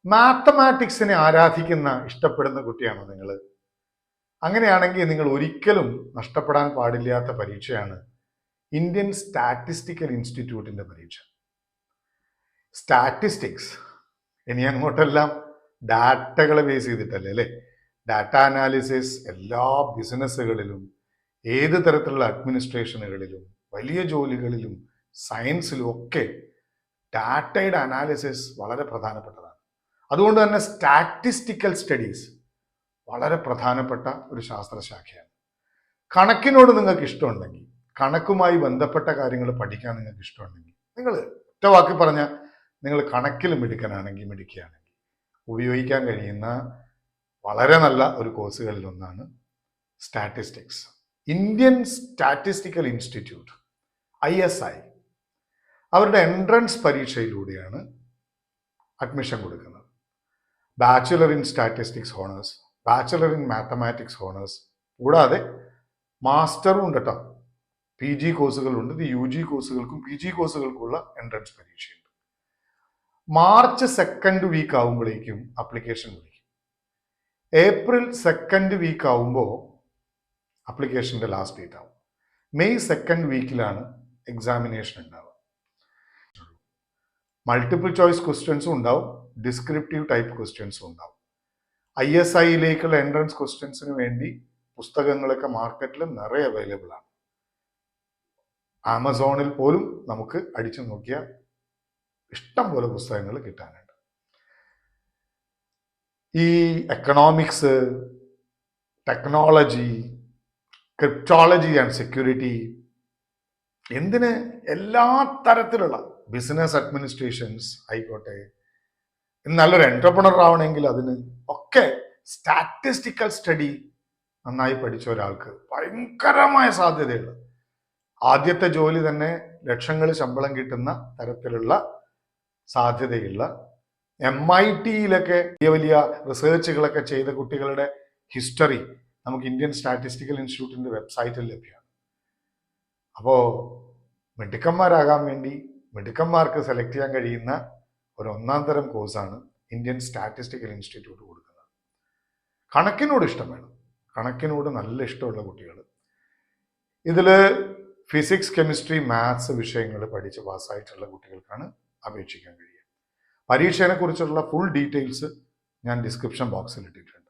മാത്തമാറ്റിക്സിനെ ആരാധിക്കുന്ന ഇഷ്ടപ്പെടുന്ന കുട്ടിയാണോ നിങ്ങൾ? അങ്ങനെയാണെങ്കിൽ നിങ്ങൾ ഒരിക്കലും നഷ്ടപ്പെടാൻ പാടില്ലാത്ത പരീക്ഷയാണ് ഇന്ത്യൻ സ്റ്റാറ്റിസ്റ്റിക്കൽ ഇൻസ്റ്റിറ്റ്യൂട്ടിന്റെ പരീക്ഷ. സ്റ്റാറ്റിസ്റ്റിക്സ് ഇനി അങ്ങോട്ടെല്ലാം ഡാറ്റകളെ ബേസ് ചെയ്തിട്ടല്ലേ അല്ലേ? ഡാറ്റ അനാലിസിസ് എല്ലാ ബിസിനസ്സുകളിലും, ഏത് തരത്തിലുള്ള അഡ്മിനിസ്ട്രേഷനുകളിലും, വലിയ ജോലികളിലും, സയൻസിലും ഒക്കെ ഡാറ്റയുടെ അനാലിസിസ് വളരെ പ്രധാനപ്പെട്ടതാണ്. അതുകൊണ്ട് തന്നെ സ്റ്റാറ്റിസ്റ്റിക്കൽ സ്റ്റഡീസ് വളരെ പ്രധാനപ്പെട്ട ഒരു ശാസ്ത്രശാഖയാണ്. കണക്കിനോട് നിങ്ങൾക്ക് ഇഷ്ടമുണ്ടെങ്കിൽ, കണക്കുമായി ബന്ധപ്പെട്ട കാര്യങ്ങൾ പഠിക്കാൻ നിങ്ങൾക്ക് ഇഷ്ടമുണ്ടെങ്കിൽ, നിങ്ങൾ ഒറ്റ വാക്കി പറഞ്ഞാൽ നിങ്ങൾ കണക്കിൽ മിടുക്കനാണെങ്കിൽ, മിടുക്കിയാണെങ്കിൽ ഉപയോഗിക്കാൻ കഴിയുന്ന വളരെ നല്ല ഒരു കോഴ്സുകളിൽ ഒന്നാണ് statistics. Indian Statistical Institute ISI അവരുടെ എൻട്രൻസ് പരീക്ഷയിലൂടെയാണ് അഡ്മിഷൻ കൊടുക്കുന്നത്. Bachelor in statistics honours, bachelor in mathematics honours, കൂടാതെ മാസ്റ്ററും ഉണ്ട് കേട്ടോ. PG കോഴ്സുകളുണ്ട്. ഇത് UG കോഴ്സുകൾക്കും PG കോഴ്സുകൾക്കുള്ള എൻട്രൻസ് പരീക്ഷയുണ്ട്. മാർച്ച് 2nd വീക്ക് ആവുമ്പോഴേക്കും അപ്ലിക്കേഷൻ വിളിക്കും. ഏപ്രിൽ 2nd വീക്ക് ആവുമ്പോൾ അപ്ലിക്കേഷൻ്റെ ലാസ്റ്റ് ഡേറ്റ് ആവും. മെയ് 2nd വീക്കിലാണ് എക്സാമിനേഷൻ ഉണ്ടാവുക. മൾട്ടിപ്പിൾ ചോയ്സ് ക്വസ്റ്റ്യൻസും ഉണ്ടാവും, ഡിസ്ക്രിപ്റ്റീവ് ടൈപ്പ് ക്വസ്റ്റ്യൻസും ഉണ്ടാവും. ISIയിലേക്കുള്ള എൻട്രൻസ് ക്വസ്റ്റ്യൻസിന് വേണ്ടി പുസ്തകങ്ങളൊക്കെ മാർക്കറ്റിൽ നിറയെ അവൈലബിൾ ആണ്. ആമസോണിൽ പോലും നമുക്ക് അടിച്ചു നോക്കിയാൽ ഇഷ്ടം പോലെ പുസ്തകങ്ങൾ കിട്ടാനുണ്ട്. ഈ economics, technology, cryptology and security, എന്തിന് എല്ലാ തരത്തിലുള്ള ബിസിനസ് അഡ്മിനിസ്ട്രേഷൻസ് ആയിക്കോട്ടെ, നല്ലൊരു എന്റർപ്രണർ ആവണമെങ്കിൽ അതിന് ഒക്കെ സ്റ്റാറ്റിസ്റ്റിക്കൽ സ്റ്റഡി നന്നായി പഠിച്ച ഒരാൾക്ക് ഭയങ്കരമായ സാധ്യതയുള്ള, ആദ്യത്തെ ജോലി തന്നെ ലക്ഷങ്ങൾ ശമ്പളം കിട്ടുന്ന തരത്തിലുള്ള സാധ്യതയുള്ള, MITയിലൊക്കെ വലിയ വലിയ റിസർച്ചുകളൊക്കെ ചെയ്ത കുട്ടികളുടെ ഹിസ്റ്ററി നമുക്ക് ഇന്ത്യൻ സ്റ്റാറ്റിസ്റ്റിക്കൽ ഇൻസ്റ്റിറ്റ്യൂട്ടിന്റെ വെബ്സൈറ്റിൽ ലഭ്യമാണ്. അപ്പോൾ മിടുക്കന്മാരാകാൻ വേണ്ടി, മിടുക്കന്മാർക്ക് സെലക്ട് ചെയ്യാൻ കഴിയുന്ന ഒരു ഒന്നാം തരം കോഴ്സാണ് ഇന്ത്യൻ സ്റ്റാറ്റിസ്റ്റിക്കൽ ഇൻസ്റ്റിറ്റ്യൂട്ട് കൊടുക്കുന്നത്. കണക്കിനോട് ഇഷ്ടം വേണം, കണക്കിനോട് നല്ല ഇഷ്ടമുള്ള കുട്ടികൾ. ഇതിൽ ഫിസിക്സ്, കെമിസ്ട്രി, മാത്സ് വിഷയങ്ങൾ പഠിച്ച് പാസ്സായിട്ടുള്ള കുട്ടികൾക്കാണ് അപേക്ഷിക്കാൻ കഴിയുക. പരീക്ഷയെ കുറിച്ചുള്ള ഫുൾ ഡീറ്റെയിൽസ് ഞാൻ ഡിസ്ക്രിപ്ഷൻ ബോക്സിൽ ഇട്ടിട്ടുണ്ട്.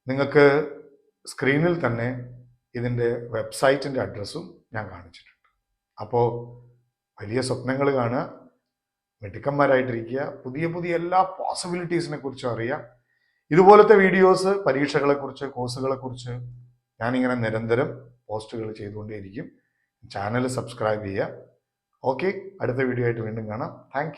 നിങ്ങൾക്ക് സ്ക്രീനിൽ തന്നെ ഇതിൻ്റെ വെബ്സൈറ്റിൻ്റെ അഡ്രസ്സും ഞാൻ കാണിച്ചിട്ടുണ്ട്. അപ്പോൾ വലിയ സ്വപ്നങ്ങൾ കാണുക, മിടുക്കന്മാരായിട്ടിരിക്കുക, പുതിയ പുതിയ എല്ലാ പോസിബിലിറ്റീസിനെ കുറിച്ചും അറിയാം. ഇതുപോലത്തെ വീഡിയോസ്, പരീക്ഷകളെക്കുറിച്ച്, കോഴ്സുകളെക്കുറിച്ച് ഞാനിങ്ങനെ നിരന്തരം പോസ്റ്റുകൾ ചെയ്തുകൊണ്ടേയിരിക്കും. ചാനൽ സബ്സ്ക്രൈബ് ചെയ്യുക. ഓക്കെ, അടുത്ത വീഡിയോ ആയിട്ട് വീണ്ടും കാണാം. താങ്ക്